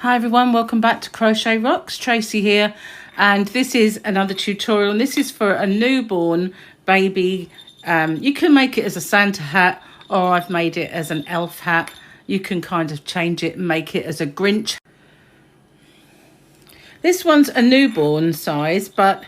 Hi everyone, welcome back to Crochet Rocks. Tracy here, and this is another tutorial, and this is for a newborn baby. You can make it as a Santa hat, or I've made it as an elf hat. You can kind of change it and make it as a Grinch. This one's a newborn size, but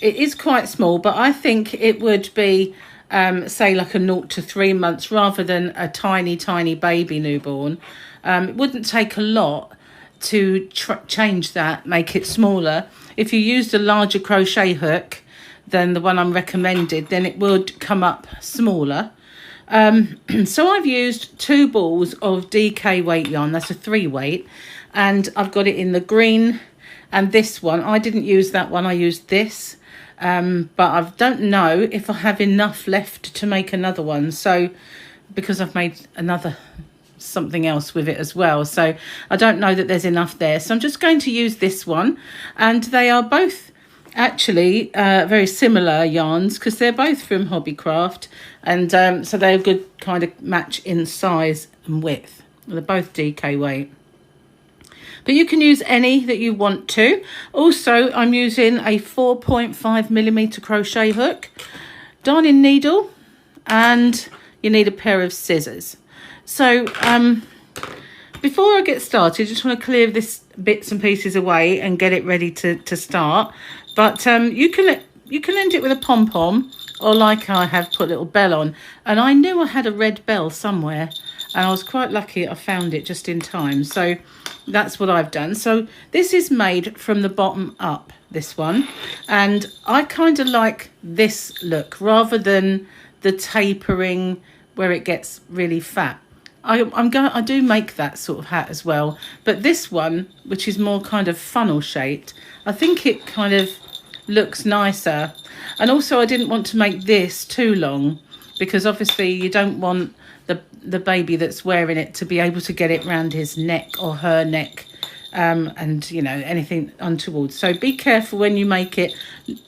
it is quite small, but I think it would be say like a 0 to 3 months rather than a tiny baby newborn. It wouldn't take a lot to change that, make it smaller. If you used a larger crochet hook than the one I'm recommended, then it would come up smaller. So I've used 2 balls of DK weight yarn. That's a 3 weight, and I've got it in the green and this one. I didn't use that one, I used this, but I don't know if I have enough left to make another one, so because I've made another something else with it as well, so I don't know that there's enough there, so I'm just going to use this one. And they are both actually very similar yarns because they're both from Hobbycraft, and so they're a good kind of match in size and width. They're both DK weight, but you can use any that you want to. Also, I'm using a 4.5mm crochet hook, darning needle, and you need a pair of scissors. So before I get started, I just want to clear this bits and pieces away and get it ready to start. But you can end it with a pom-pom, or like I have, put a little bell on. And I knew I had a red bell somewhere, and I was quite lucky I found it just in time. So that's what I've done. So this is made from the bottom up, this one, and I kind of like this look rather than the tapering where it gets really fat. I do make that sort of hat as well, but this one, which is more kind of funnel shaped, I think it kind of looks nicer. And also I didn't want to make this too long, because obviously you don't want the baby that's wearing it to be able to get it around his neck or her neck, and you know, anything untoward. So be careful when you make it,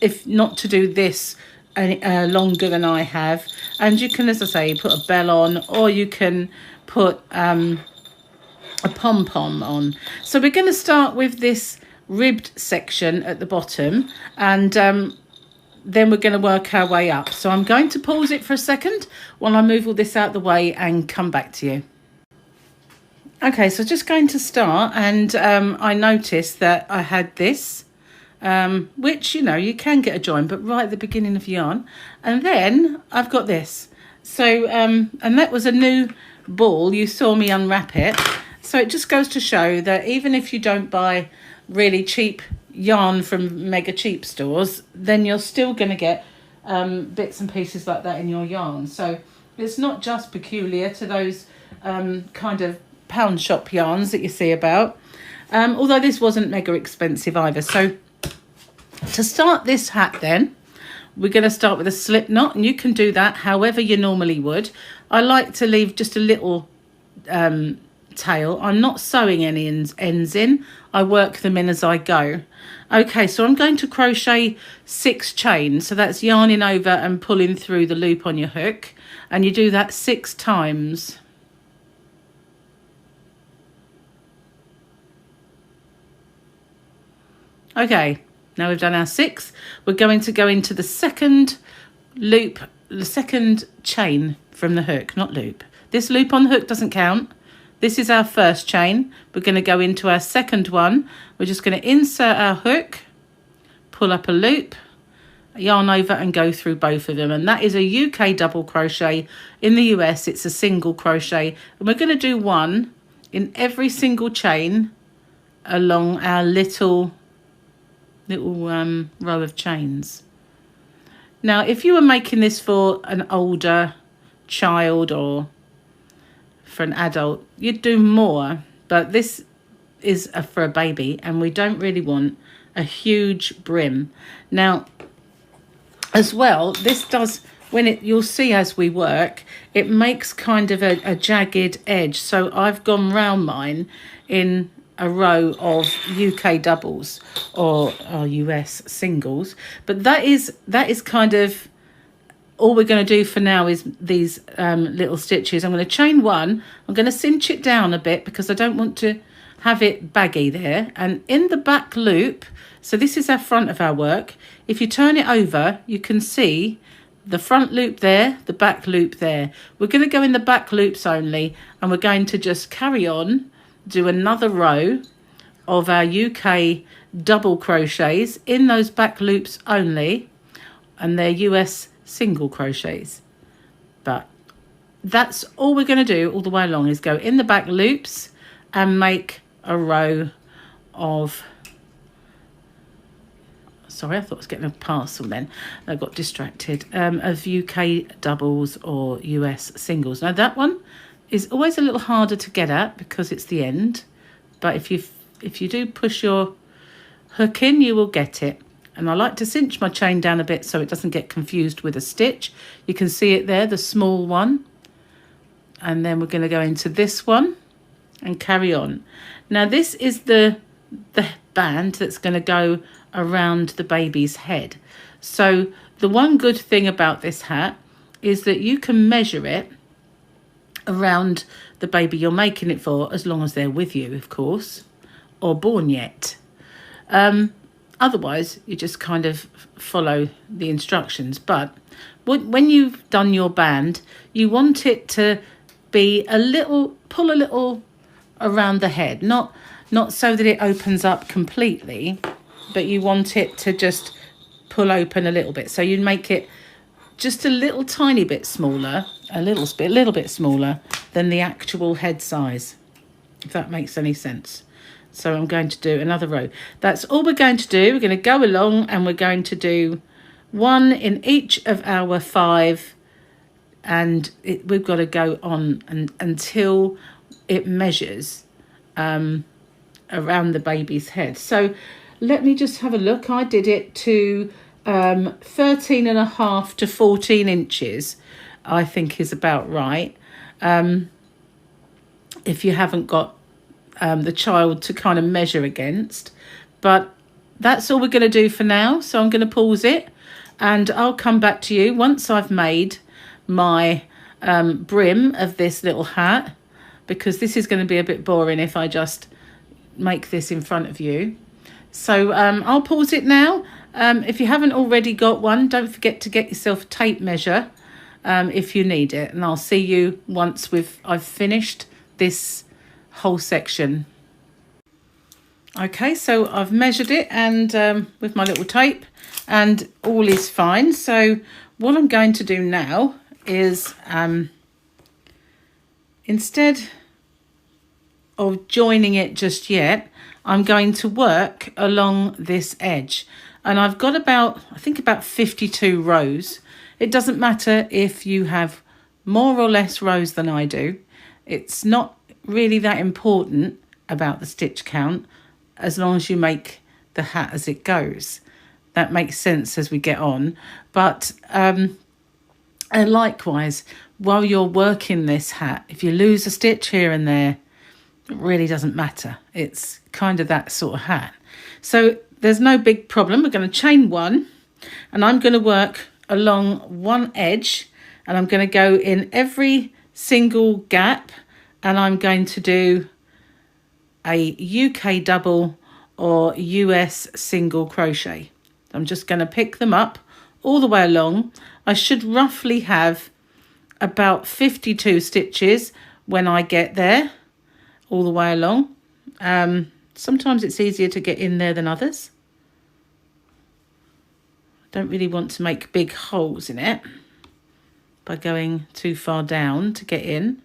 if not to do this longer than I have. And you can, as I say, put a bell on, or you can put a pom-pom on. So we're going to start with this ribbed section at the bottom, and then we're going to work our way up. So I'm going to pause it for a second while I move all this out of the way and come back to you. Okay, so just going to start, and I noticed that I had this, which, you know, you can get a join, but right at the beginning of yarn. And then I've got this. So, and that was a new ball. You saw me unwrap it. So it just goes to show that even if you don't buy really cheap yarn from mega cheap stores, then you're still going to get bits and pieces like that in your yarn. So it's not just peculiar to those kind of pound shop yarns that you see about, although this wasn't mega expensive either. So to start this hat, then we're going to start with a slip knot, and you can do that however you normally would. I like to leave just a little tail. I'm not sewing any ends in. I work them in as I go. Okay, so I'm going to crochet 6 chains. So that's yarning over and pulling through the loop on your hook, and you do that 6 times. Okay, now we've done our 6. We're going to go into the second loop, the second chain from the hook, not loop. This loop on the hook doesn't count. This is our first chain. We're going to go into our second one. We're just going to insert our hook, pull up a loop, yarn over and go through both of them. And that is a UK double crochet. In the US, it's a single crochet. And we're going to do 1 in every single chain along our little row of chains. Now, if you were making this for an older child or for an adult, you'd do more, but this is for a baby, and we don't really want a huge brim. Now, as well, this does, you'll see as we work, it makes kind of a jagged edge. So I've gone round mine in a row of UK doubles or US singles, but that is kind of all we're going to do for now is these little stitches. I'm going to chain one. I'm going to cinch it down a bit because I don't want to have it baggy there. And in the back loop, so this is our front of our work. If you turn it over, you can see the front loop there, the back loop there. We're going to go in the back loops only, and we're going to just carry on, do another row of our UK double crochets in those back loops only, and they're US single crochets. But that's all we're going to do all the way along, is go in the back loops and make a row of, sorry, I thought I was getting a parcel then. I got distracted. Of UK doubles or US singles. Now that one is always a little harder to get at because it's the end. But if you do push your hook in, you will get it. And I like to cinch my chain down a bit so it doesn't get confused with a stitch. You can see it there, the small one. And then we're going to go into this one and carry on. Now this is the band that's going to go around the baby's head. So the one good thing about this hat is that you can measure it around the baby you're making it for, as long as they're with you, of course, or born yet. Otherwise, you just kind of follow the instructions. But when you've done your band, you want it to be pull a little around the head, not so that it opens up completely, but you want it to just pull open a little bit. So you make it just a little tiny bit smaller, a little bit smaller than the actual head size, if that makes any sense. So I'm going to do another row. That's all we're going to do. We're going to go along and we're going to do one in each of our 5, and we've got to go on until it measures around the baby's head. So let me just have a look. I did it to 13.5 to 14 inches, I think is about right. If you haven't got the child to kind of measure against. But that's all we're going to do for now. So I'm going to pause it and I'll come back to you once I've made my brim of this little hat, because this is going to be a bit boring if I just make this in front of you. So I'll pause it now. If you haven't already got one, don't forget to get yourself a tape measure if you need it. And I'll see you once I've finished this whole section. Okay, so I've measured it and with my little tape, and all is fine. So what I'm going to do now is instead of joining it just yet, I'm going to work along this edge, and I've got I think about 52 rows. It doesn't matter if you have more or less rows than I do. It's not really that important about the stitch count, as long as you make the hat as it goes. That makes sense as we get on. But and likewise, while you're working this hat, if you lose a stitch here and there, it really doesn't matter. It's kind of that sort of hat. So there's no big problem. We're going to chain one, and I'm going to work along one edge, and I'm going to go in every single gap, and I'm going to do a UK double or US single crochet. I'm just going to pick them up all the way along. I should roughly have about 52 stitches when I get there, all the way along. Sometimes it's easier to get in there than others. I don't really want to make big holes in it by going too far down to get in.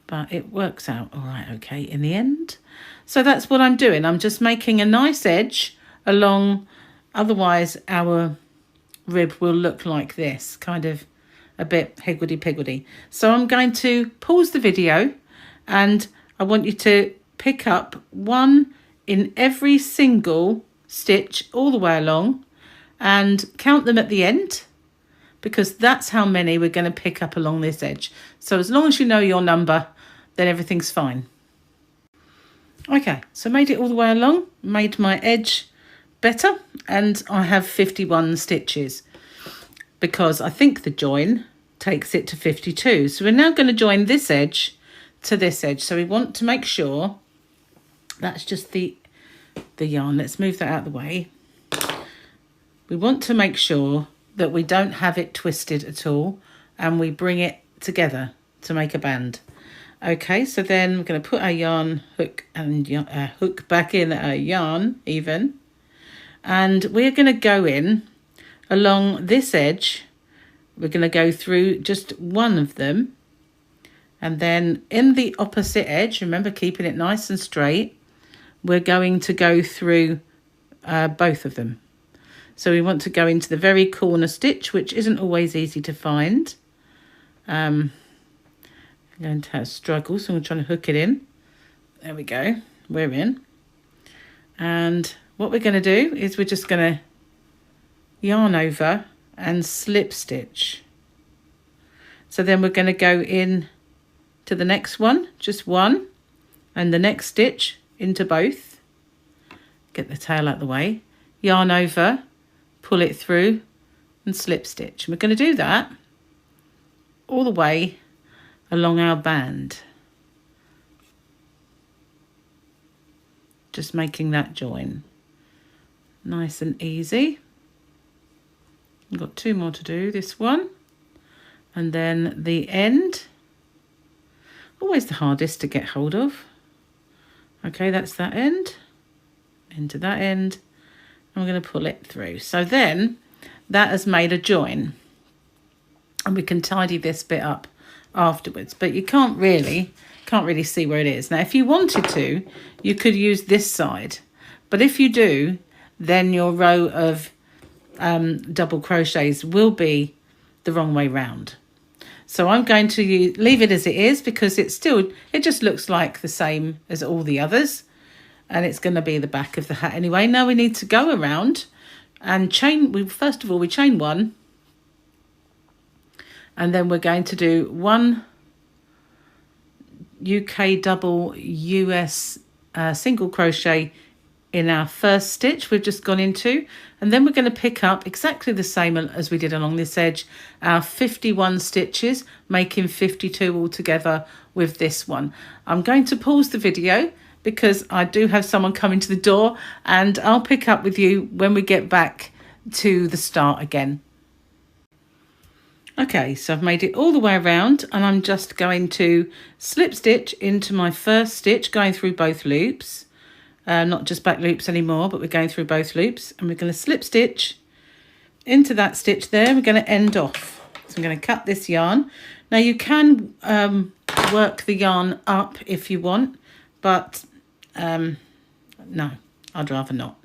But it works out all right, okay, in the end. So that's what I'm doing. I'm just making a nice edge along, otherwise our rib will look like this, kind of a bit higgledy-piggledy. So I'm going to pause the video, and I want you to pick up one in every single stitch all the way along and count them at the end, because that's how many we're going to pick up along this edge. So as long as you know your number, then everything's fine. Okay, so made it all the way along, made my edge better, and I have 51 stitches because I think the join takes it to 52. So we're now going to join this edge to this edge. So we want to make sure that's just the yarn. Let's move that out of the way. We want to make sure that we don't have it twisted at all, and we bring it together to make a band. Okay, so then we're going to put our yarn hook and hook back in our yarn even, and we're going to go in along this edge. We're going to go through just one of them, and then in the opposite edge, remember keeping it nice and straight, we're going to go through both of them. So we want to go into the very corner stitch, which isn't always easy to find. I'm going to have struggle, so I'm trying to hook it in. There we go, we're in. And what we're going to do is we're just going to yarn over and slip stitch. So then we're going to go in to the next one, just one, and the next stitch into both. Get the tail out of the way. Yarn over, pull it through, and slip stitch. And we're going to do that all the way along our band, just making that join nice and easy. I've got two more to do, this one and then the end, always the hardest to get hold of. Okay, that's that end, into that end, and we're going to pull it through. So then that has made a join, and we can tidy this bit up afterwards, but you can't really see where it is. Now if you wanted to, you could use this side, but if you do, then your row of double crochets will be the wrong way round. So I'm going to leave it as it is, because it just looks like the same as all the others, and it's going to be the back of the hat anyway. Now we need to go around and chain. First of all we chain one, and then we're going to do one UK double US single crochet in our first stitch we've just gone into, and then we're going to pick up exactly the same as we did along this edge, our 51 stitches, making 52 altogether with this one. I'm going to pause the video because I do have someone coming to the door, and I'll pick up with you when we get back to the start again. Okay, so I've made it all the way around, and I'm just going to slip stitch into my first stitch, going through both loops. Not just back loops anymore, but we're going through both loops, and we're going to slip stitch into that stitch there. We're going to end off. So I'm going to cut this yarn. Now you can work the yarn up if you want, but no, I'd rather not.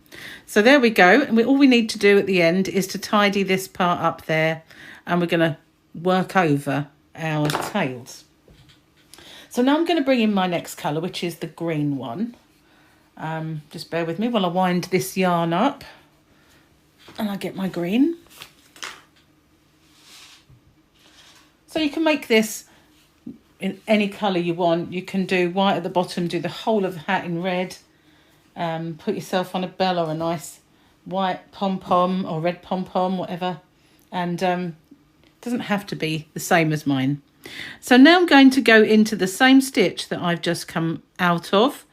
So there we go. And all we need to do at the end is to tidy this part up there, and we're going to work over our tails. So now I'm going to bring in my next colour, which is the green one. Just bear with me while I wind this yarn up and I get my green. So you can make this in any colour you want. You can do white at the bottom, do the whole of the hat in red, put yourself on a bell or a nice white pom-pom or red pom-pom, whatever, and it doesn't have to be the same as mine. So now I'm going to go into the same stitch that I've just come out of,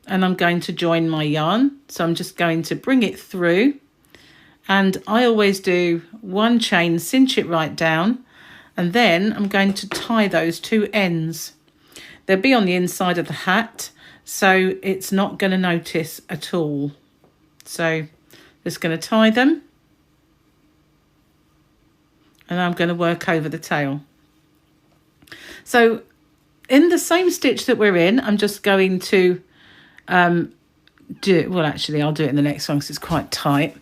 and I'm going to join my yarn. So I'm just going to bring it through, and I always do one chain, cinch it right down, and then I'm going to tie those two ends. They'll be on the inside of the hat, so it's not going to notice at all. So just going to tie them, and I'm going to work over the tail. So in the same stitch that we're in, I'm just going to well, actually I'll do it in the next one because it's quite tight,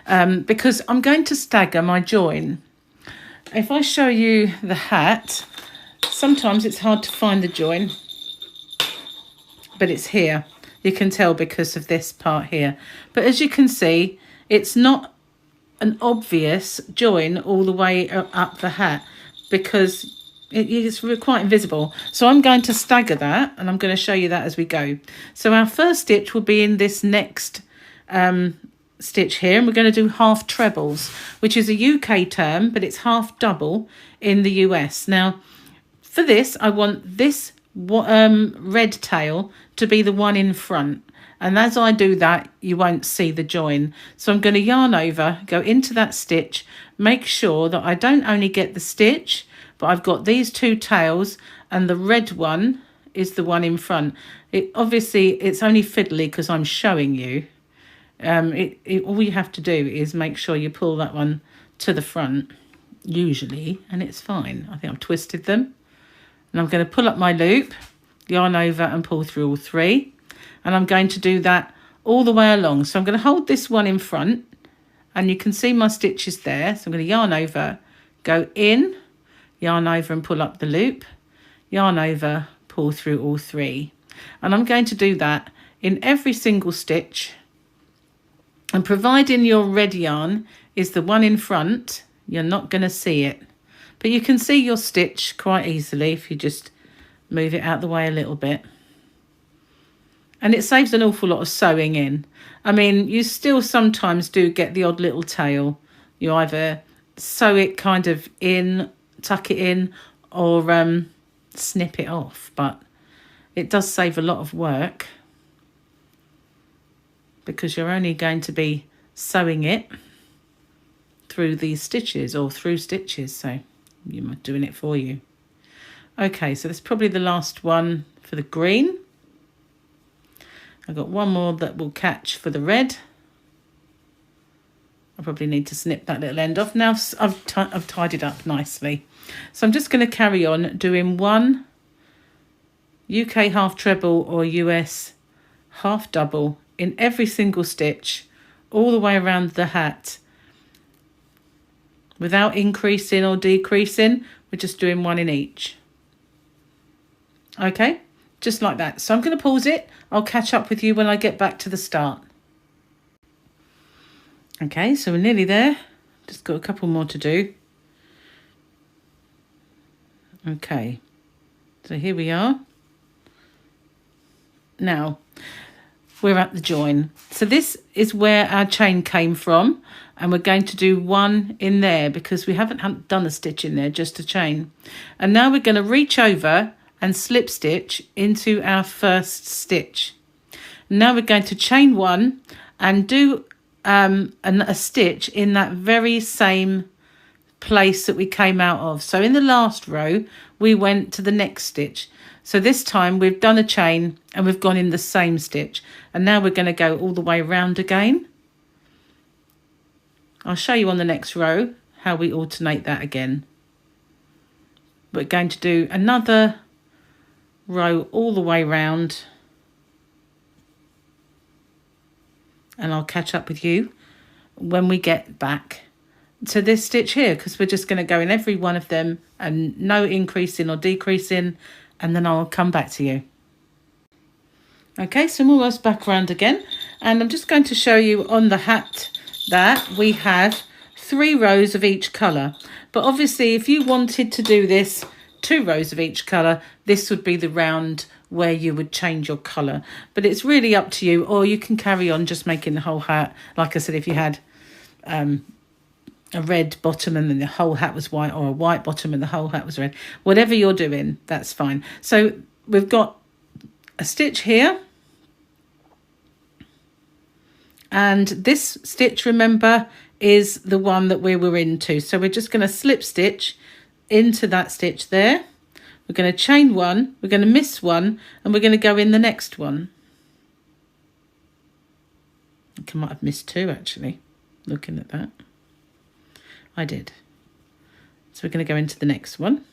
because I'm going to stagger my join. If I show you the hat, sometimes it's hard to find the join, but it's here. You can tell because of this part here, but as you can see, it's not an obvious join all the way up the hat because it's quite invisible. So I'm going to stagger that, and I'm going to show you that as we go. So our first stitch will be in this next stitch here, and we're going to do half trebles, which is a UK term, but it's half double in the US. Now, for this, I want this red tail to be the one in front. And as I do that, you won't see the join. So I'm going to yarn over, go into that stitch, make sure that I don't only get the stitch, but I've got these two tails, and the red one is the one in front. Obviously, it's only fiddly because I'm showing you. All you have to do is make sure you pull that one to the front, usually, and it's fine. I think I've twisted them. And I'm going to pull up my loop, yarn over and pull through all three. And I'm going to do that all the way along. So I'm going to hold this one in front, and you can see my stitches there. So I'm going to yarn over, go in, yarn over and pull up the loop, yarn over, pull through all three. And I'm going to do that in every single stitch. And providing your red yarn is the one in front, you're not going to see it. But you can see your stitch quite easily if you just move it out the way a little bit. And it saves an awful lot of sewing in. I mean, you still sometimes do get the odd little tail. You either sew it kind of in, tuck it in, or snip it off. But it does save a lot of work, because you're only going to be sewing it through these stitches, or through stitches. So you're doing it for you. Okay, so that's probably the last one for the green. I've got one more that will catch for the red. I probably need to snip that little end off. Now I've tied it up nicely. So I'm just going to carry on doing one UK half treble or US half double in every single stitch all the way around the hat, without increasing or decreasing. We're just doing one in each. Okay, just like that. So I'm going to pause it. I'll catch up with you when I get back to the start. Okay, so we're nearly there. Just got a couple more to do. Okay, so here we are. Now, we're at the join. So this is where our chain came from, and we're going to do one in there because we haven't done a stitch in there, just a chain. And now we're going to reach over and slip stitch into our first stitch. Now we're going to chain one and do a stitch in that very same place that we came out of. So in the last row, we went to the next stitch. So this time we've done a chain and we've gone in the same stitch. And now we're going to go all the way around again. I'll show you on the next row how we alternate that again. We're going to do another row all the way round, and I'll catch up with you when we get back to this stitch here, because we're just going to go in every one of them and no increasing or decreasing, and then I'll come back to you. Okay, so I'm almost back around again, and I'm just going to show you on the hat that we have 3 rows of each colour. But obviously if you wanted to do this 2 rows of each colour, this would be the round where you would change your colour. But it's really up to you, or you can carry on just making the whole hat. Like I said, if you had a red bottom and then the whole hat was white, or a white bottom and the whole hat was red, whatever you're doing, that's fine. So we've got a stitch here, and this stitch, remember, is the one that we were into. So we're just going to slip stitch into that stitch there. We're going to chain one, we're going to miss one, and we're going to go in the next one. I think I might have missed 2 actually, looking at that. I did. So we're going to go into the next one.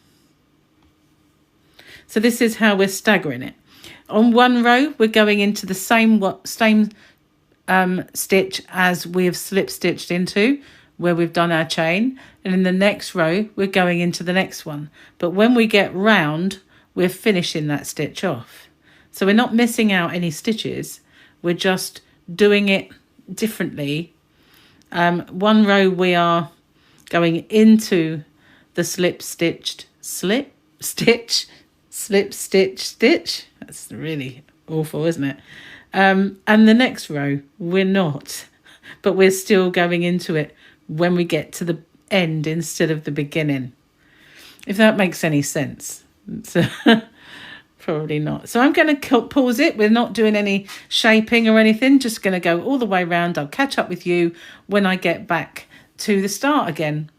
So this is how we're staggering it. On one row, we're going into the same stitch as we have slip stitched into, where we've done our chain, and in the next row we're going into the next one. But when we get round, we're finishing that stitch off. So we're not missing out any stitches, we're just doing it differently. One row we are going into the slip stitch stitch. That's really awful, isn't it? And the next row we're not. but we're still going into it when we get to the end instead of the beginning, if that makes any sense. So probably not. So I'm going to pause it. We're not doing any shaping or anything, just going to go all the way around. I'll catch up with you when I get back to the start again.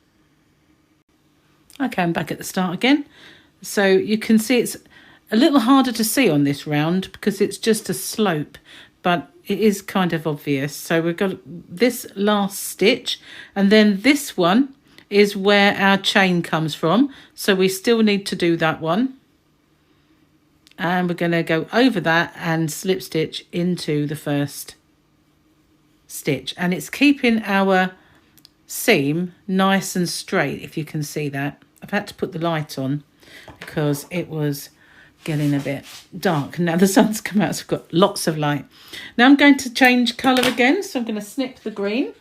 Okay, I'm back at the start again. So you can see it's a little harder to see on this round because it's just a slope, but it is kind of obvious. So we've got this last stitch, and then this one is where our chain comes from. So we still need to do that one. And we're going to go over that and slip stitch into the first stitch. And it's keeping our seam nice and straight, if you can see that. I've had to put the light on because it was getting a bit dark. Now the sun's come out, so I've got lots of light. Now I'm going to change colour again, so I'm going to snip the green.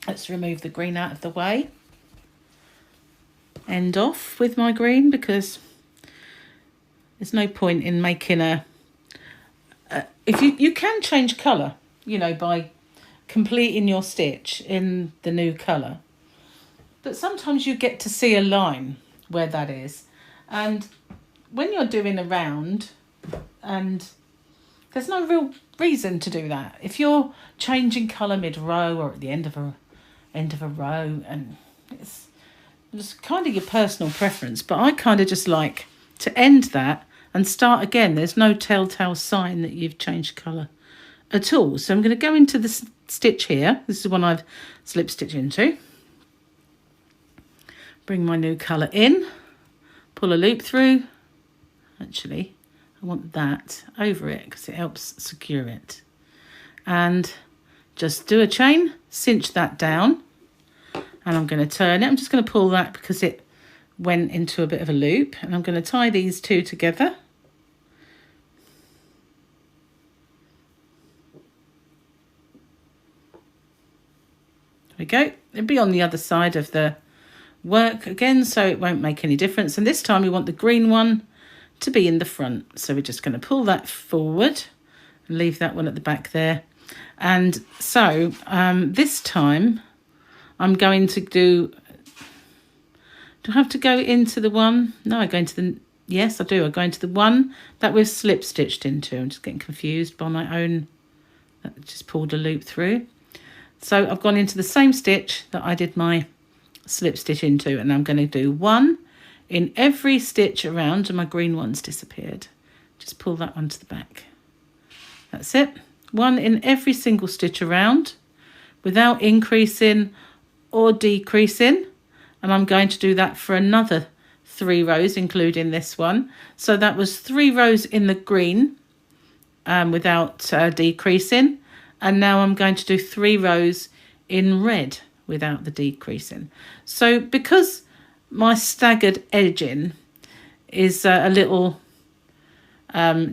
Let's remove the green out of the way. End off with my green because there's no point in making if you can change colour, you know, by completing your stitch in the new colour. But sometimes you get to see a line where that is. And when you're doing a round, and there's no real reason to do that. If you're changing colour mid-row or at the end of a row, and it's kind of your personal preference, but I kind of just like to end that and start again. There's no telltale sign that you've changed colour at all. So I'm going to go into the stitch here. This is the one I've slip stitched into. Bring my new colour in, pull a loop through. Actually, I want that over it because it helps secure it. And just do a chain, cinch that down, and I'm going to turn it. I'm just going to pull that because it went into a bit of a loop, and I'm going to tie these two together. There we go. It'll be on the other side of the work again, so it won't make any difference. And this time we want the green one to be in the front, so we're just going to pull that forward and leave that one at the back there. And so this time I'm going to do I have to go into the one? No, I go into the, yes I do, I go into the one that we've slip stitched into. I'm just getting confused by my own, just pulled a loop through. So I've gone into the same stitch that I did my slip stitch into, and I'm going to do one in every stitch around, and my green one's disappeared. Just pull that one to the back. That's it. One in every single stitch around without increasing or decreasing, and I'm going to do that for another 3 rows, including this one. So that was 3 rows in the green without decreasing, and now I'm going to do 3 rows in red without the decreasing. So because my staggered edging is a little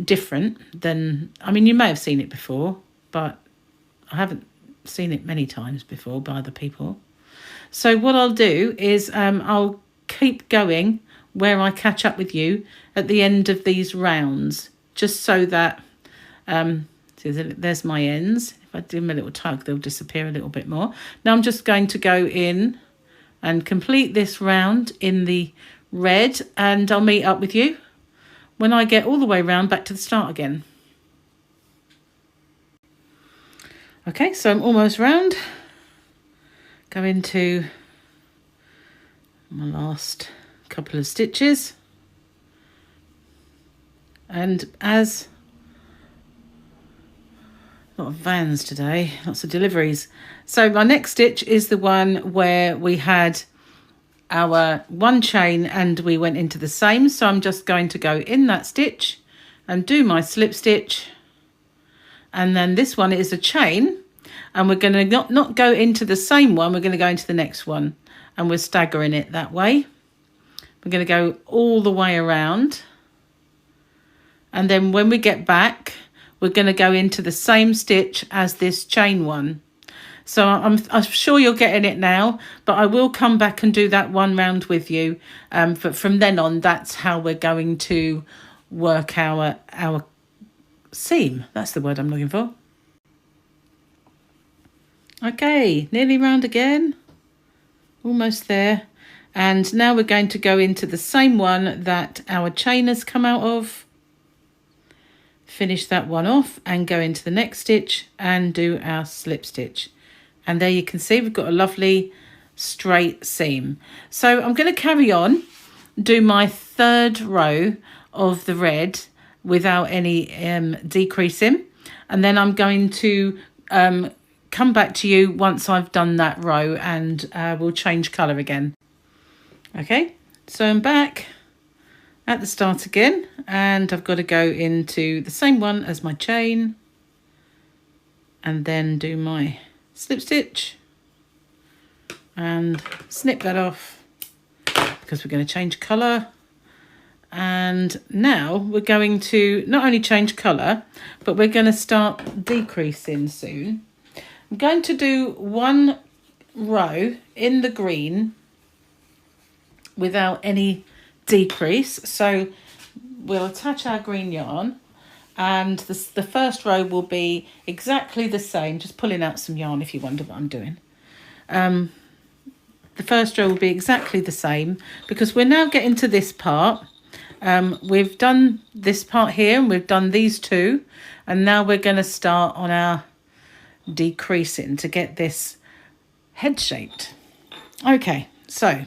different than, I mean, you may have seen it before, but I haven't seen it many times before by other people. So what I'll do is I'll keep going where I catch up with you at the end of these rounds, just so that there's my ends. If I do them a little tug, they'll disappear a little bit more. Now I'm just going to go in and complete this round in the red, and I'll meet up with you when I get all the way round back to the start again. Okay, so I'm almost round. Go into my last couple of stitches, and as a lot of vans today, lots of deliveries. So my next stitch is the one where we had our one chain and we went into the same. So I'm just going to go in that stitch and do my slip stitch, and then this one is a chain, and we're going to not go into the same one, we're going to go into the next one, and we're staggering it that way. We're going to go all the way around, and then when we get back we're going to go into the same stitch as this chain one. So I'm sure you're getting it now, but I will come back and do that one round with you. But from then on, that's how we're going to work our seam. That's the word I'm looking for. Okay, nearly round again. Almost there. And now we're going to go into the same one that our chain has come out of. Finish that one off and go into the next stitch and do our slip stitch. And there you can see we've got a lovely straight seam. So I'm going to carry on, do my third row of the red without any decreasing, and then I'm going to come back to you once I've done that row, and we'll change colour again. Okay, so I'm back at the start again, and I've got to go into the same one as my chain and then do my slip stitch and snip that off because we're going to change colour. And now we're going to not only change colour, but we're going to start decreasing soon. I'm going to do one row in the green without any decrease. So we'll attach our green yarn, and the first row will be exactly the same. Just pulling out some yarn if you wonder what I'm doing. The first row will be exactly the same because we're now getting to this part. We've done this part here and we've done these two, and now we're going to start on our decreasing to get this head shaped. Okay, so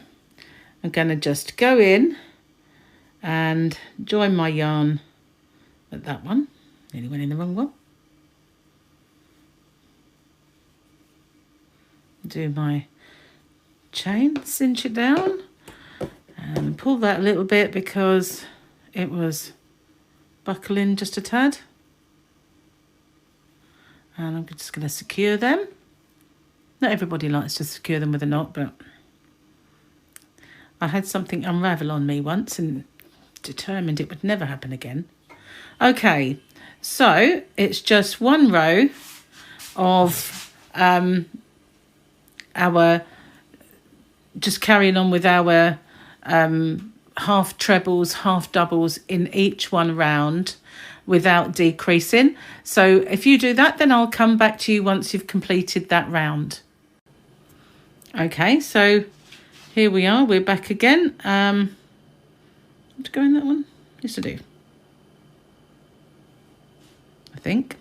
I'm going to just go in and join my yarn at that one. Nearly went in the wrong one. Do my chain, cinch it down and pull that a little bit because it was buckling just a tad. And I'm just going to secure them. Not everybody likes to secure them with a knot, but I had something unravel on me once and determined it would never happen again. Okay, so it's just one row of our, just carrying on with our half trebles, half doubles in each one round without decreasing. So if you do that, then I'll come back to you once you've completed that round. Okay, so here we are, we're back again. To go in that one? Yes, I do. I think.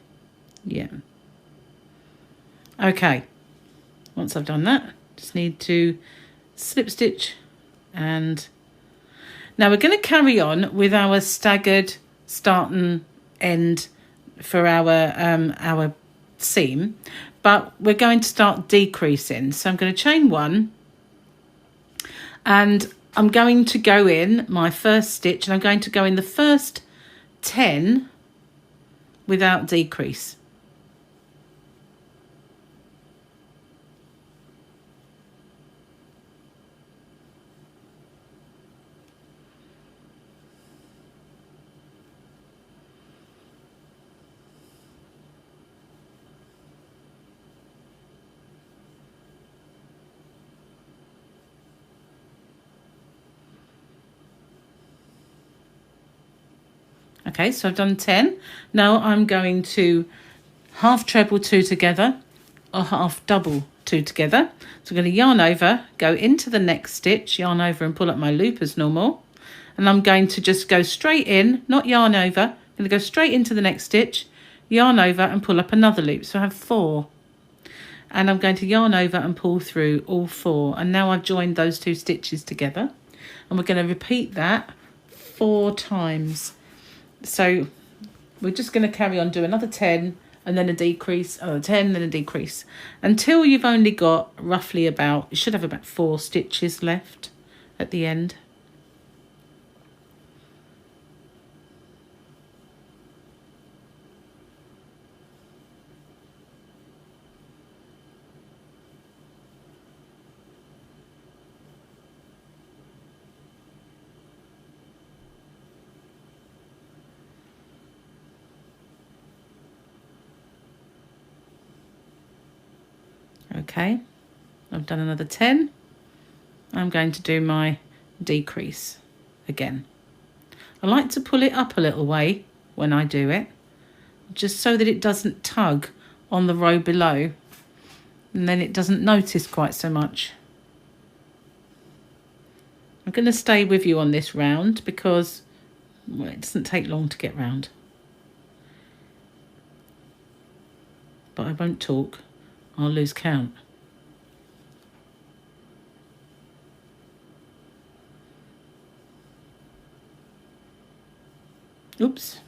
Yeah. Okay. Once I've done that, just need to slip stitch, and now we're going to carry on with our staggered start and end for our seam, but we're going to start decreasing. So I'm going to chain one, and I'm going to go in my first stitch, and I'm going to go in the first 10 without decrease. Okay, so I've done 10. Now I'm going to half treble two together or half double two together. So I'm going to yarn over, go into the next stitch, yarn over and pull up my loop as normal. And I'm going to just go straight in, not yarn over. I'm going to go straight into the next stitch, yarn over and pull up another loop. So I have 4. And I'm going to yarn over and pull through all 4. And now I've joined those 2 stitches together. And we're going to repeat that 4 times. So we're just going to carry on, do another 10 and then a decrease, 10 then a decrease, until you've only got roughly about, you should have about 4 stitches left at the end. Okay, I've done another 10. I'm going to do my decrease again. I like to pull it up a little way when I do it, just so that it doesn't tug on the row below. and then it doesn't notice quite so much. I'm going to stay with you on this round because, well, it doesn't take long to get round. But I won't talk, I'll lose count. Oops.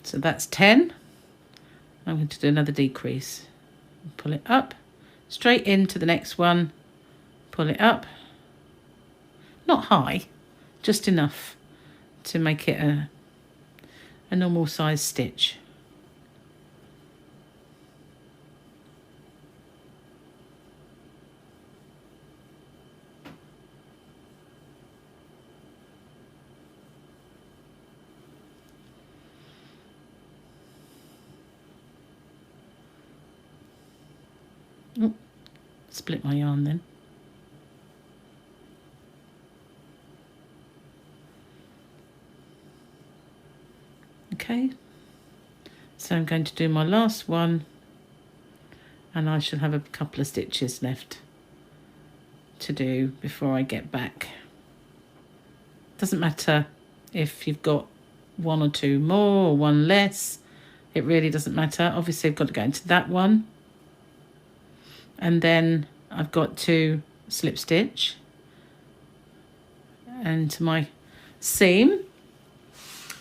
So that's 10. I'm going to do another decrease. Pull it up, straight into the next one, pull it up. Not high, just enough to make it a normal size stitch. Oh, split my yarn then. Okay, so I'm going to do my last one, and I shall have a couple of stitches left to do before I get back. Doesn't matter if you've got one or two more or one less, it really doesn't matter. Obviously I've got to go into that one, and then I've got to slip stitch into my seam.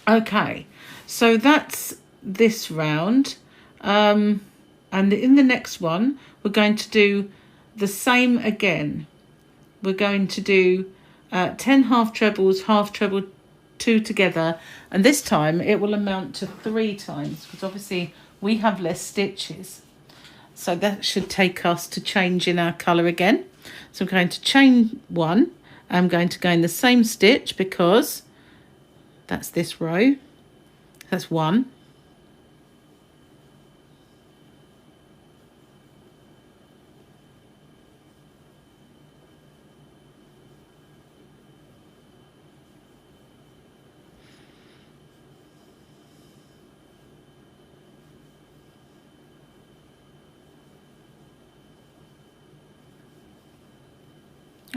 Okay, so that's this round, and in the next one we're going to do the same again. We're going to do 10 half trebles, 2 together, and this time it will amount to 3 times because obviously we have less stitches. So that should take us to change in our colour again. So I'm going to chain 1. I'm going to go in the same stitch because that's this row. That's 1.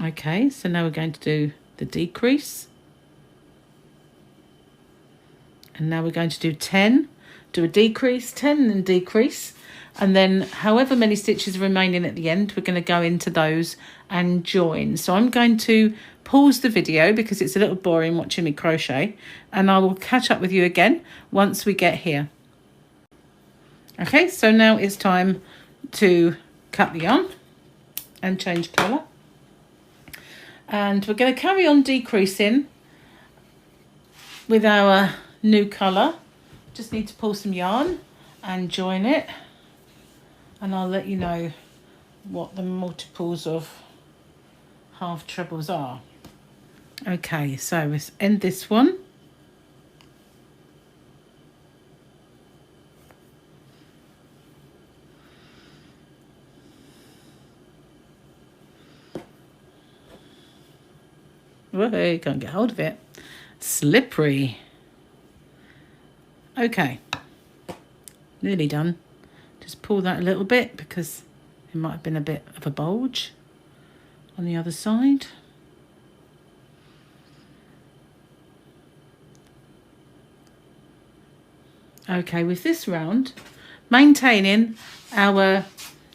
Okay, so now we're going to do the decrease. And now we're going to do 10, do a decrease, 10 and decrease. And then however many stitches are remaining at the end, we're going to go into those and join. So I'm going to pause the video because it's a little boring watching me crochet. And I will catch up with you again once we get here. Okay, so now it's time to cut the yarn and change colour. And we're going to carry on decreasing with our new colour. Just need to pull some yarn and join it, and I'll let you know what the multiples of half trebles are. Okay, so let's end this one. Whoa, can't get hold of it. Slippery. Okay, nearly done. Just pull that a little bit because it might have been a bit of a bulge on the other side. Okay, with this round, maintaining our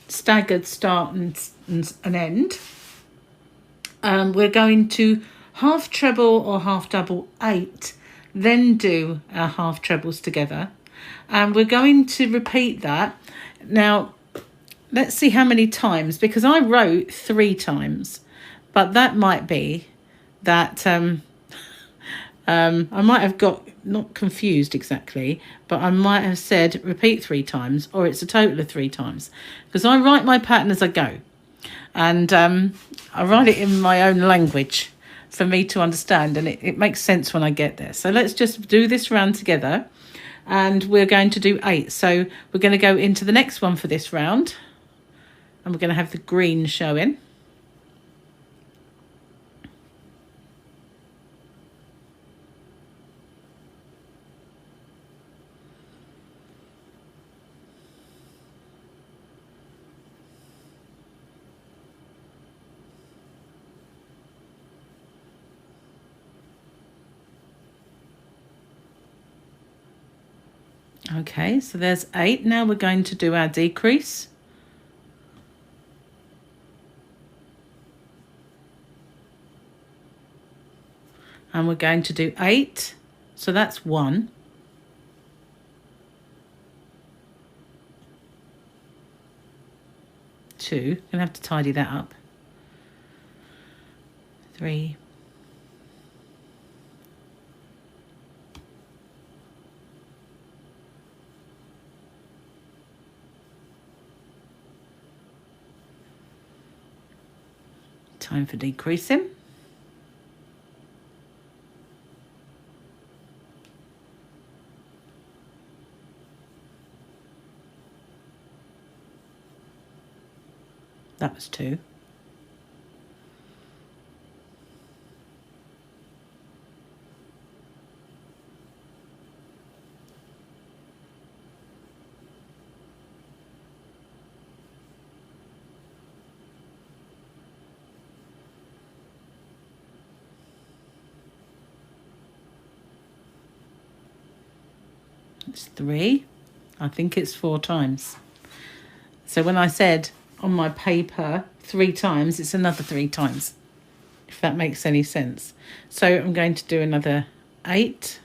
staggered start and end, we're going to half treble or half double 8, then do our half trebles together, and we're going to repeat that. Now let's see how many times, because I wrote 3 times, but that might be that I might have got not confused exactly, but I might have said repeat 3 times, or it's a total of 3 times, because I write my pattern as I go, and I write it in my own language for me to understand, and it makes sense when I get there. So let's just do this round together, and we're going to do 8. So we're going to go into the next one for this round, and we're going to have the green showing. Okay, so there's 8. Now we're going to do our decrease. And we're going to do 8. So that's 1. 2. Gonna have to tidy that up. 3. 'Time for decreasing. That was 2. It's 3. I think it's 4 times. So when I said on my paper 3 times, it's another 3 times, if that makes any sense. So I'm going to do another 8.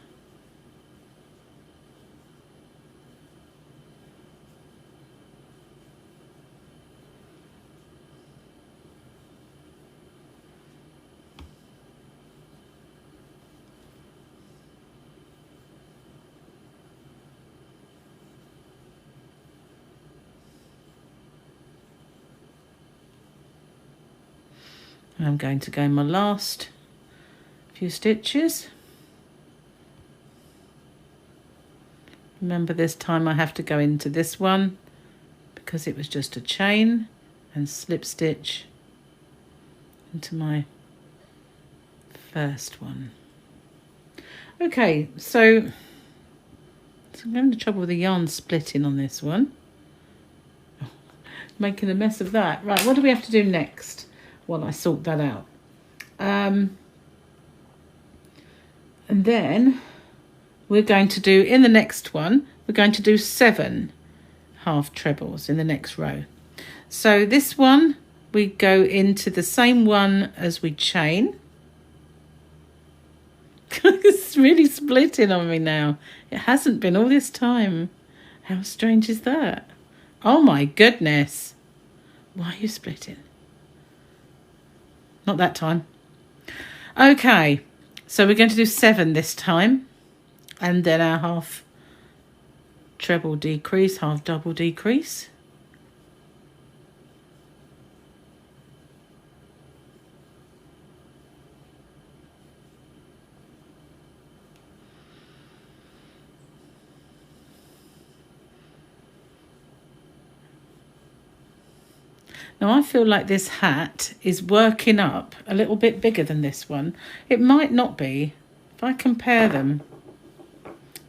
And I'm going to go in my last few stitches. Remember, this time I have to go into this one because it was just a chain, and slip stitch into my first one. Okay, so I'm having trouble with the yarn splitting on this one. Making a mess of that. Right, what do we have to do next while I sort that out? And then we're going to do, in the next one, we're going to do 7 half trebles in the next row. So this one, we go into the same one as we chain. It's really splitting on me now. It hasn't been all this time. How strange is that? Oh my goodness. Why are you splitting? Not that time. Okay, so we're going to do 7 this time, and then our half treble decrease, half double decrease. Now I feel like this hat is working up a little bit bigger than this one. It might not be. If I compare them,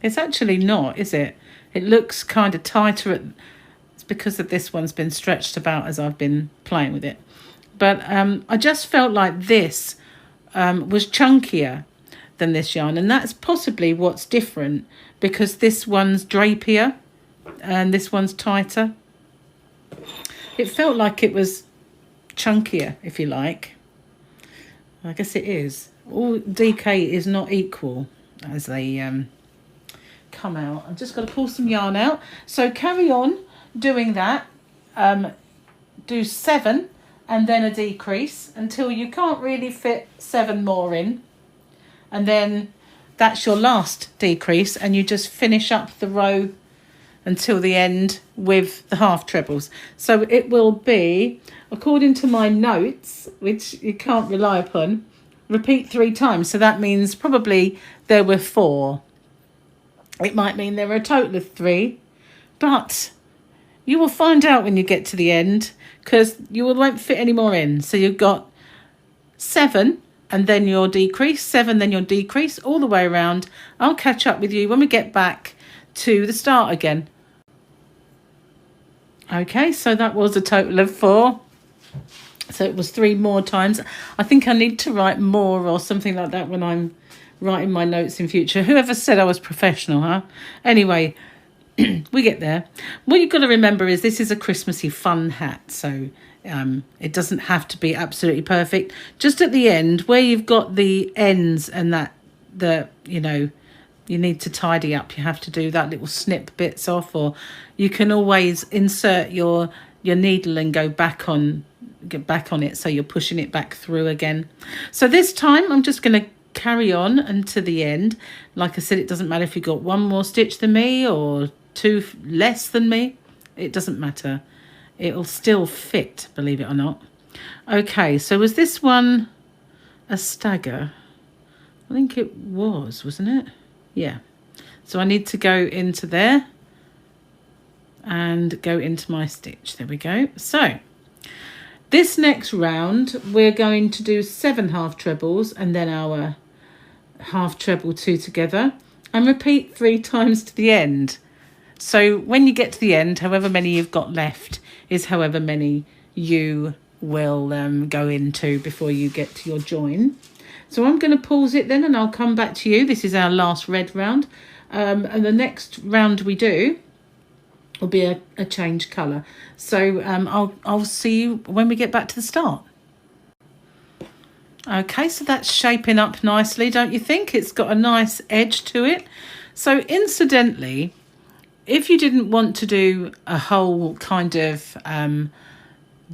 it's actually not, is it? It looks kind of tighter. It's because of this one's been stretched about as I've been playing with it. But I just felt like this was chunkier than this yarn. And that's possibly what's different, because this one's drapier and this one's tighter. It felt like it was chunkier, if you like. I guess it is. All DK is not equal as they come out. I've just got to pull some yarn out. So carry on doing that. Do 7 and then a decrease until you can't really fit 7 more in. And then that's your last decrease, and you just finish up the row until the end with the half trebles. So it will be, according to my notes, which you can't rely upon, repeat 3 times. So that means probably there were 4. It might mean there were a total of 3, but you will find out when you get to the end, because you won't fit any more in. So you've got 7 and then your decrease, 7 then your decrease, all the way around. I'll catch up with you when we get back to the start again. Okay, so that was a total of 4. So it was 3 more times. I think I need to write more or something like that when I'm writing my notes in future. Whoever said I was professional, huh? Anyway, we get there. What you've got to remember is this is a Christmassy fun hat, so it doesn't have to be absolutely perfect. Just at the end where you've got the ends and you know, you need to tidy up, you have to do that little snip bits off, or you can always insert your needle and get back on it, so you're pushing it back through again. So this time I'm just going to carry on until the end. Like I said, it doesn't matter if you've got one more stitch than me or two less than me, it doesn't matter, it'll still fit, believe it or not. Okay, so was this one a stagger? I think it was, wasn't it? Yeah. So I need to go into there and go into my stitch. There we go. So this next round we're going to do 7 half trebles and then our half treble 2 together, and repeat 3 times to the end. So when you get to the end, however many you've got left is however many you will go into before you get to your join. So I'm going to pause it then and I'll come back to you. This is our last red round, and the next round we do will be a change colour. So I'll see you when we get back to the start. Okay, so that's shaping up nicely, don't you think? It's got a nice edge to it. So incidentally, if you didn't want to do a whole kind of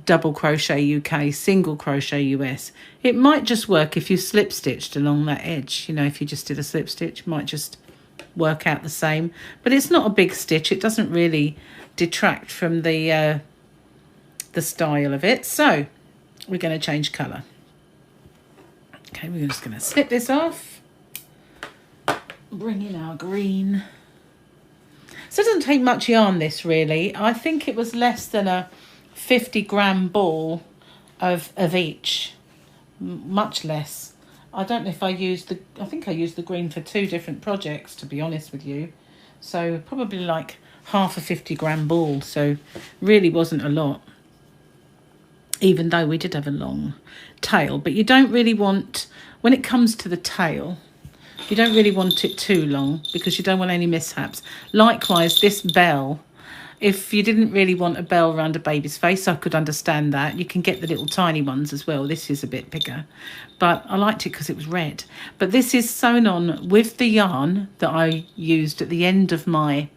double crochet UK, single crochet US, it might just work if you slip stitched along that edge. You know, if you just did a slip stitch, it might just work out the same. But it's not a big stitch, it doesn't really detract from the style of it. So we're going to change colour. Okay, we're just going to snip this off, bring in our green. So it doesn't take much yarn, this, really. I think it was less than a 50-gram ball of each, much less. I don't know if I think I used the green for 2 different projects, to be honest with you. So probably like half a 50-gram ball, so really wasn't a lot, even though we did have a long tail. But you don't really want, when it comes to the tail, you don't really want it too long because you don't want any mishaps. Likewise, this bell, if you didn't really want a bell around a baby's face, I could understand that. You can get the little tiny ones as well. This is a bit bigger, but I liked it because it was red. But this is sewn on with the yarn that I used at the end of my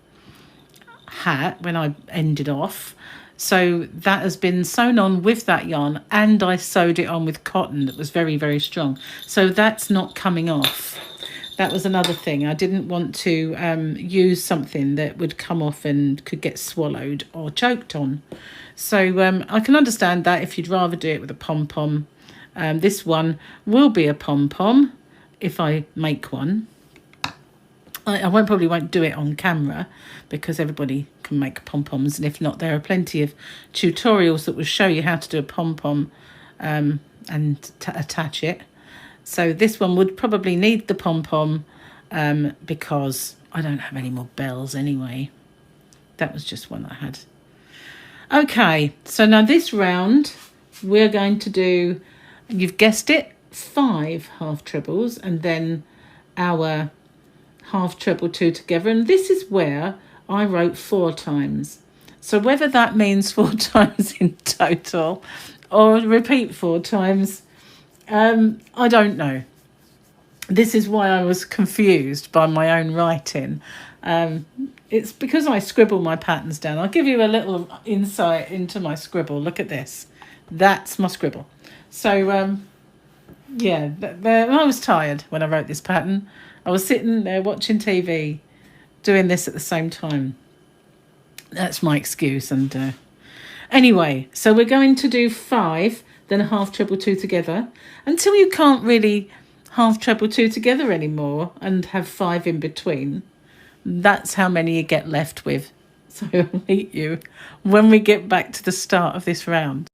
hat when I ended off. So that has been sewn on with that yarn, and I sewed it on with cotton that was very, very strong. So that's not coming off. That was another thing. I didn't want to use something that would come off and could get swallowed or choked on. So I can understand that if you'd rather do it with a pom-pom. This one will be a pom-pom if I make one. I probably won't do it on camera because everybody can make pom-poms, and if not, there are plenty of tutorials that will show you how to do a pom-pom and attach it. So this one would probably need the pom-pom because I don't have any more bells anyway. That was just one I had. Okay, so now this round we're going to do, you've guessed it, 5 half trebles and then our half treble 2 together, and this is where I wrote 4 times. So whether that means 4 times in total or repeat 4 times, I don't know. This is why I was confused by my own writing. It's because I scribble my patterns down. I'll give you a little insight into my scribble. Look at this. That's my scribble. So yeah, I was tired when I wrote this pattern. I was sitting there watching TV, doing this at the same time. That's my excuse. And anyway, so we're going to do 5, then a half treble 2 together, until you can't really half treble 2 together anymore and have 5 in between. That's how many you get left with. So I'll meet you when we get back to the start of this round.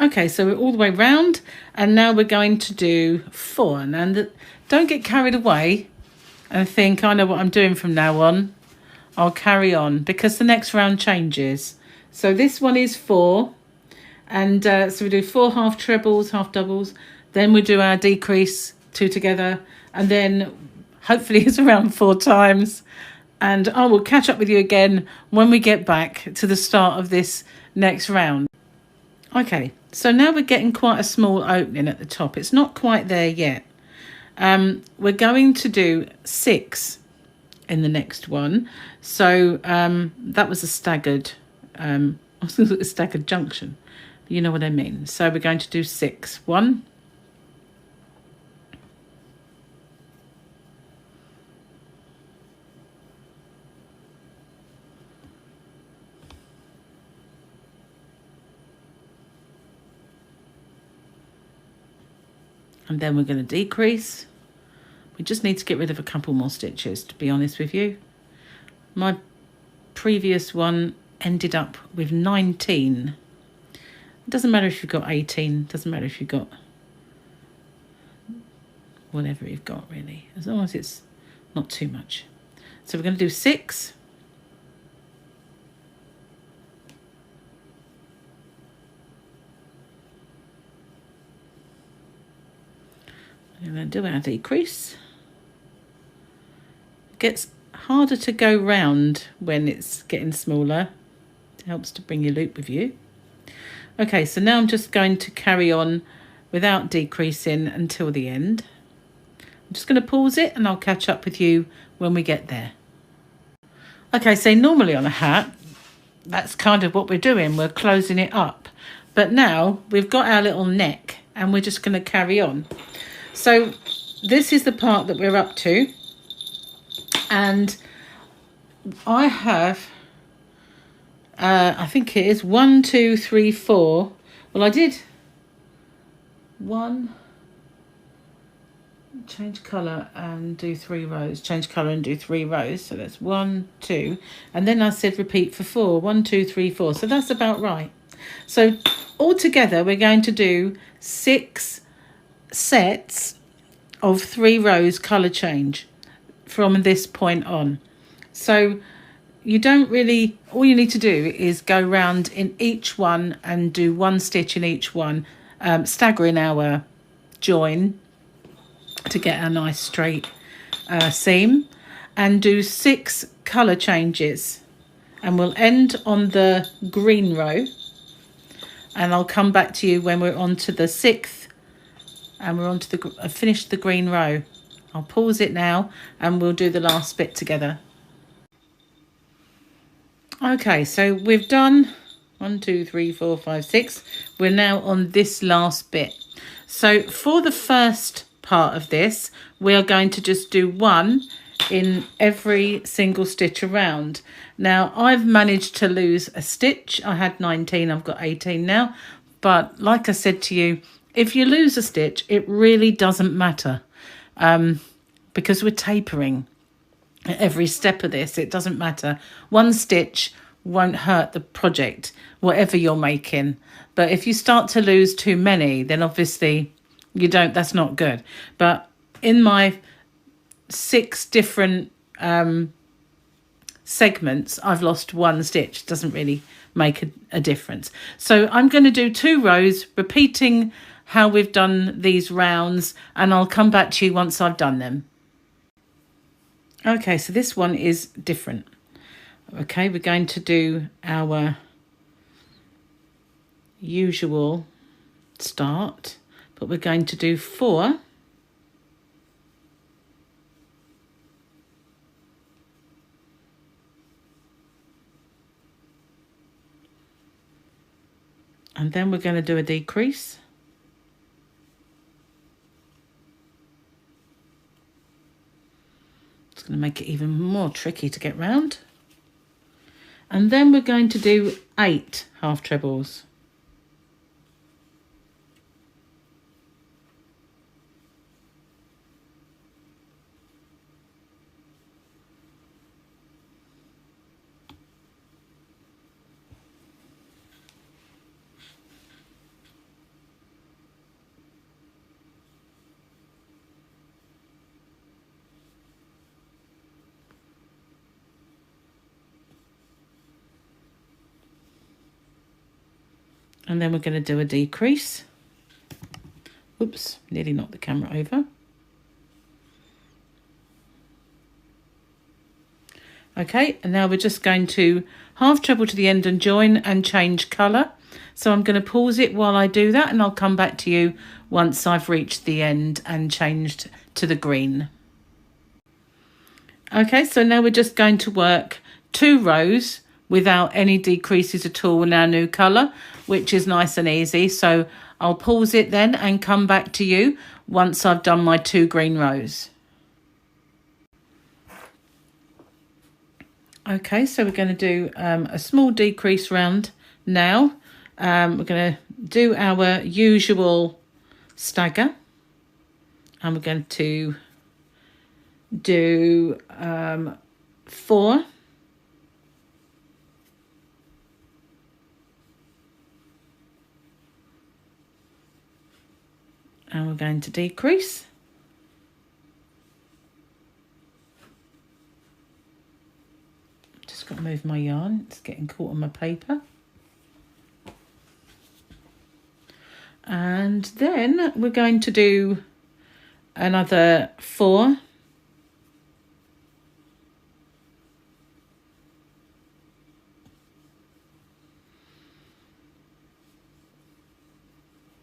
Okay, so we're all the way round, and now we're going to do 4. And don't get carried away and think, I know what I'm doing from now on. I'll carry on because the next round changes. So this one is 4. And so we do 4 half trebles, half doubles. Then we do our decrease 2 together. And then hopefully it's around 4 times. and I will catch up with you again when we get back to the start of this next round. Okay, so now we're getting quite a small opening at the top. It's not quite there yet. We're going to do 6 in the next one. So that was a staggered, I was going to do a staggered junction. You know what I mean. So we're going to do 6. 1, and then we're going to decrease. We just need to get rid of a couple more stitches, to be honest with you. My previous one ended up with 19. It doesn't matter if you've got 18, doesn't matter if you've got whatever you've got, really, as long as it's not too much. So we're going to do 6. I'm going to do our decrease. It gets harder to go round when it's getting smaller. It helps to bring your loop with you. Okay, so now I'm just going to carry on without decreasing until the end. I'm just going to pause it and I'll catch up with you when we get there. Okay, so normally on a hat, that's kind of what we're doing. We're closing it up. But now we've got our little neck and we're just going to carry on. So this is the part that we're up to. And I have, I think it is 1, 2, 3, 4. Well, I did 1, change colour and do 3 rows, change colour and do 3 rows. So that's 1, 2. And then I said repeat for 4, 1, 2, 3, 4. So that's about right. So altogether, we're going to do 6 sets of 3 rows colour change from this point on. So you don't really, all you need to do is go round in each one and do 1 stitch in each one, staggering our join to get a nice straight seam, and do 6 colour changes, and we'll end on the green row, and I'll come back to you when we're on to the 6th and we're on to the finished the green row. I'll pause it now and we'll do the last bit together. Okay, so we've done 1, 2, 3, 4, 5, 6. We're now on this last bit. So for the first part of this, we are going to just do 1 in every single stitch around. Now I've managed to lose a stitch. I had 19, I've got 18 now. But like I said to you, if you lose a stitch, it really doesn't matter. Because we're tapering at every step of this, it doesn't matter. 1 stitch won't hurt the project, whatever you're making. But if you start to lose too many, then obviously that's not good. But in my 6 different segments, I've lost 1 stitch. Doesn't really make a difference. So I'm going to do 2 rows, repeating how we've done these rounds, and I'll come back to you once I've done them. Okay, so this one is different. Okay, we're going to do our usual start, but we're going to do 4. And then we're going to do a decrease. It's going to make it even more tricky to get round. And then we're going to do 8 half trebles. And then we're going to do a decrease. Oops, nearly knocked the camera over. Okay, and now we're just going to half treble to the end and join and change colour. So I'm going to pause it while I do that, and I'll come back to you once I've reached the end and changed to the green. Okay, so now we're just going to work 2 rows without any decreases at all in our new colour, which is nice and easy. So I'll pause it then and come back to you once I've done my 2 green rows. Okay, so we're going to do a small decrease round now. We're going to do our usual stagger, and we're going to do 4, and we're going to decrease. Just got to move my yarn, it's getting caught on my paper. And then we're going to do another 4.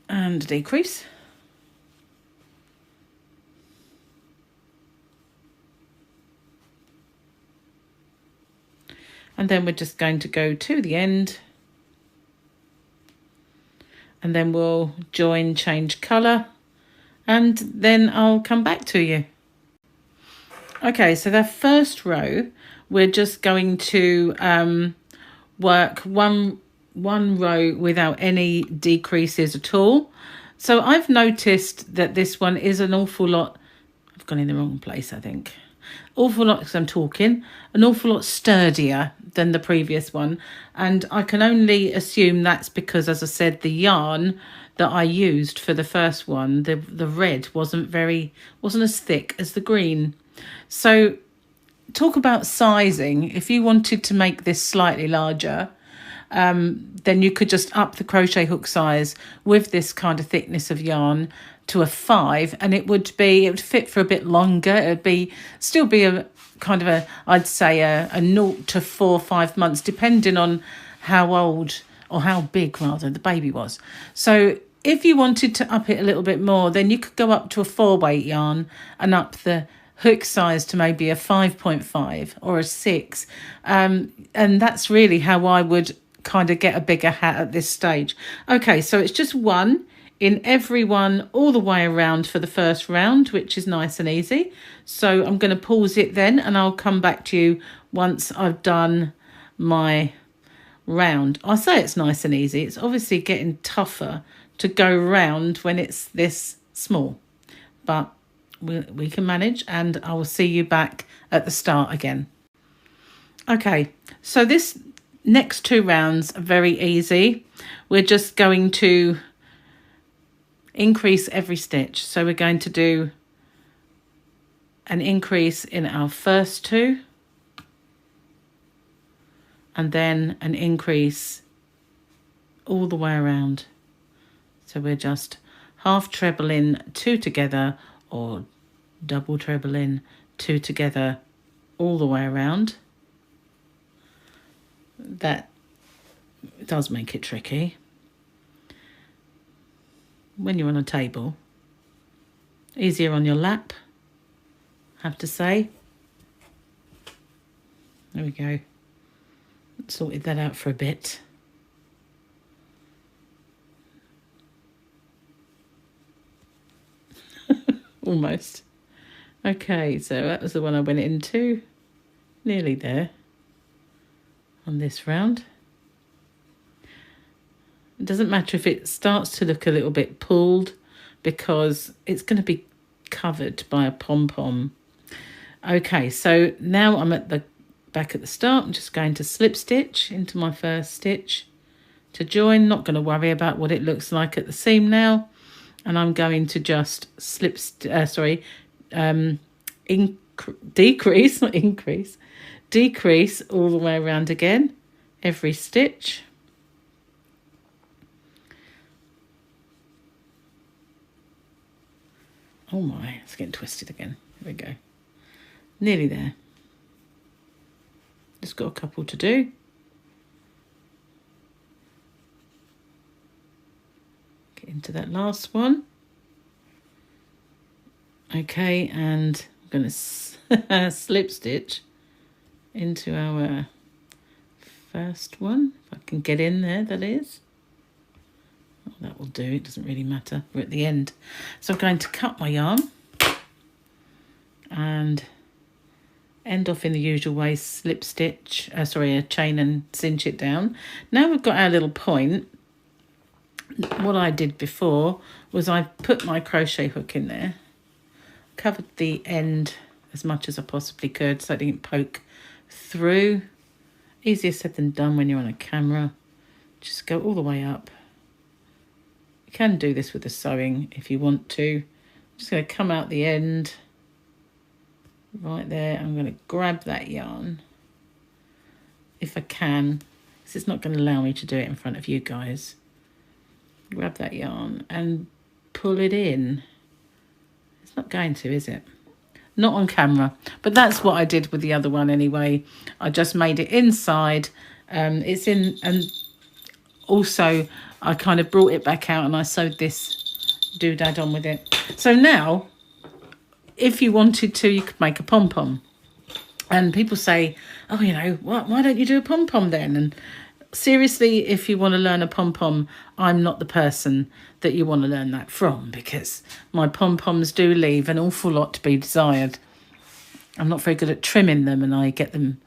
And decrease. And then we're just going to go to the end, and then we'll join, change colour, and then I'll come back to you. Okay, so the first row, we're just going to work one row without any decreases at all. So I've noticed that this one is an awful lot, I've gone in the wrong place, I think. Awful lot, because I'm talking, an awful lot sturdier than the previous one, and I can only assume that's because, as I said, the yarn that I used for the first one, the red wasn't as thick as the green. So talk about sizing. If you wanted to make this slightly larger, then you could just up the crochet hook size with this kind of thickness of yarn to a 5, and it would fit for a bit longer. It would still be a kind of I'd say a 0 to 4 or 5 months, depending on how old, or how big rather, the baby was. So if you wanted to up it a little bit more, then you could go up to a 4 weight yarn and up the hook size to maybe a 5.5 or a 6, and that's really how I would kind of get a bigger hat at this stage. Okay, so it's just 1 in every one all the way around for the first round, which is nice and easy. So I'm going to pause it then, and I'll come back to you once I've done my round. I say it's nice and easy. It's obviously getting tougher to go round when it's this small, but we can manage, and I will see you back at the start again. Okay, so this next 2 rounds are very easy. We're just going to increase every stitch. So we're going to do an increase in our first 2, and then an increase all the way around. So we're just half treble in 2 together, or double treble in 2 together all the way around. That does make it tricky when you're on a table. Easier on your lap, I have to say. There we go. Sorted that out for a bit. Almost. Okay, so that was the one I went into. Nearly there on this round. It doesn't matter if it starts to look a little bit pulled, because it's going to be covered by a pom-pom. Okay, so now I'm at the back at the start. I'm just going to slip stitch into my first stitch to join. Not going to worry about what it looks like at the seam now, and I'm going to just decrease, not increase, decrease all the way around again, every stitch. Oh my, it's getting twisted again. Here we go. Nearly there. Just got a couple to do. Get into that last one. Okay, and I'm going to slip stitch into our first one. If I can get in there, that is. Oh, that will do, it doesn't really matter. We're at the end. So I'm going to cut my yarn and end off in the usual way, slip stitch, a chain and cinch it down. Now we've got our little point. What I did before was I put my crochet hook in there, covered the end as much as I possibly could so it didn't poke through. Easier said than done when you're on a camera. Just go all the way up. You can do this with the sewing if you want to. I'm just going to come out the end right there. I'm going to grab that yarn if I can, because it's not going to allow me to do it in front of you guys. Grab that yarn and pull it in. It's not going to, is it? Not on camera, but that's what I did with the other one anyway. I just made it inside. It's in, and also I kind of brought it back out and I sewed this doodad on with it. So now, if you wanted to, you could make a pom-pom. And people say, oh, you know, why don't you do a pom-pom then? And seriously, if you want to learn a pom-pom, I'm not the person that you want to learn that from, because my pom-poms do leave an awful lot to be desired. I'm not very good at trimming them, and I get them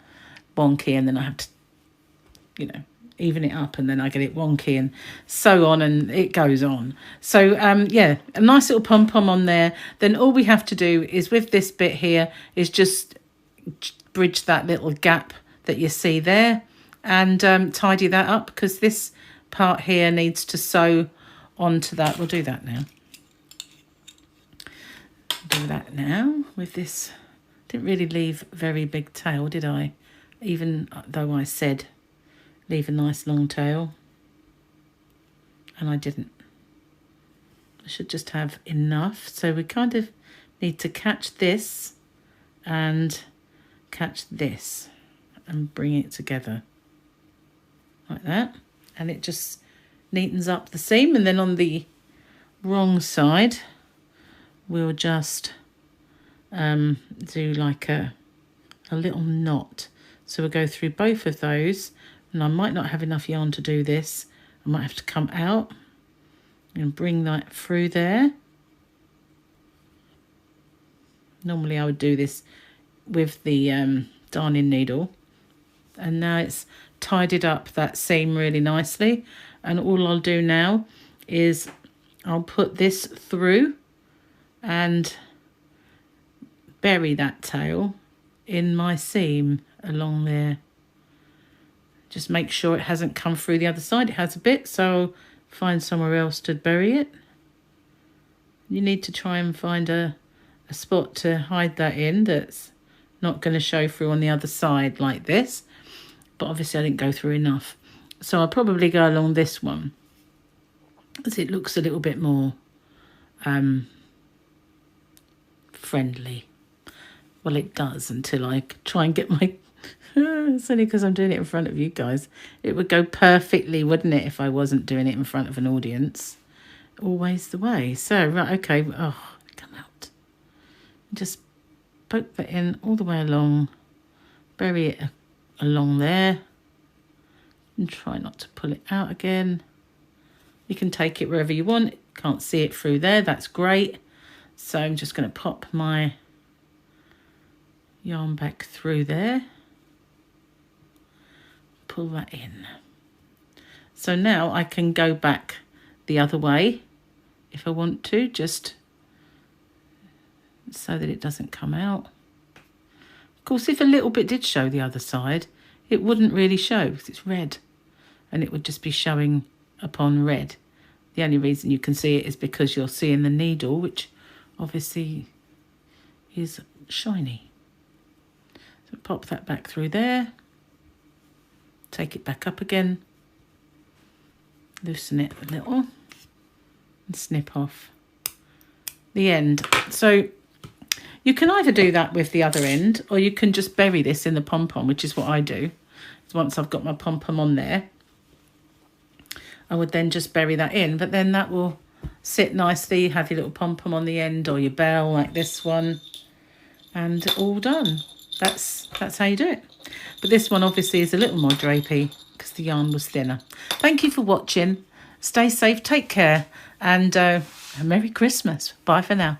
wonky, and then I have to, you know, even it up, and then I get it wonky, and so on, and it goes on. So yeah, a nice little pom-pom on there. Then all we have to do is, with this bit here, is just bridge that little gap that you see there, and tidy that up, because this part here needs to sew onto that. We'll do that now. Do that now with this. Didn't really leave a very big tail, did I? Even though I said leave a nice long tail, and I didn't. I should just have enough. So we kind of need to catch this and catch this and bring it together like that, and it just neatens up the seam. And then on the wrong side we'll just do like a little knot. So we'll go through both of those, and I might not have enough yarn to do this. I might have to come out and bring that through there. Normally I would do this with the darning needle, and now it's tidied up that seam really nicely. And all I'll do now is I'll put this through and bury that tail in my seam along there. Just make sure it hasn't come through the other side. It has a bit, so I'll find somewhere else to bury it. You need to try and find a spot to hide that in that's not going to show through on the other side like this. But obviously I didn't go through enough. So I'll probably go along this one, as it looks a little bit more friendly. Well, it does, until I try and get my... It's only because I'm doing it in front of you guys. It would go perfectly, wouldn't it, if I wasn't doing it in front of an audience? Always the way. So, right, okay. Oh, come out. Just poke that in all the way along. Bury it along there. And try not to pull it out again. You can take it wherever you want. Can't see it through there. That's great. So I'm just going to pop my yarn back through there. Pull that in. So now I can go back the other way if I want to, just so that it doesn't come out. Of course, if a little bit did show the other side, it wouldn't really show because it's red, and it would just be showing upon red. The only reason you can see it is because you're seeing the needle, which obviously is shiny. So pop that back through there. Take it back up again. Loosen it a little and snip off the end. So You can either do that with the other end, or you can just bury this in the pom-pom, which is what I do. Once I've got my pom-pom on there, I would then just bury that in, but then that will sit nicely. Have your little pom-pom on the end, or your bell like this one, and all done. That's how you do it. But this one obviously is a little more drapey because the yarn was thinner. Thank you for watching. Stay safe, take care, and a Merry Christmas. Bye for now.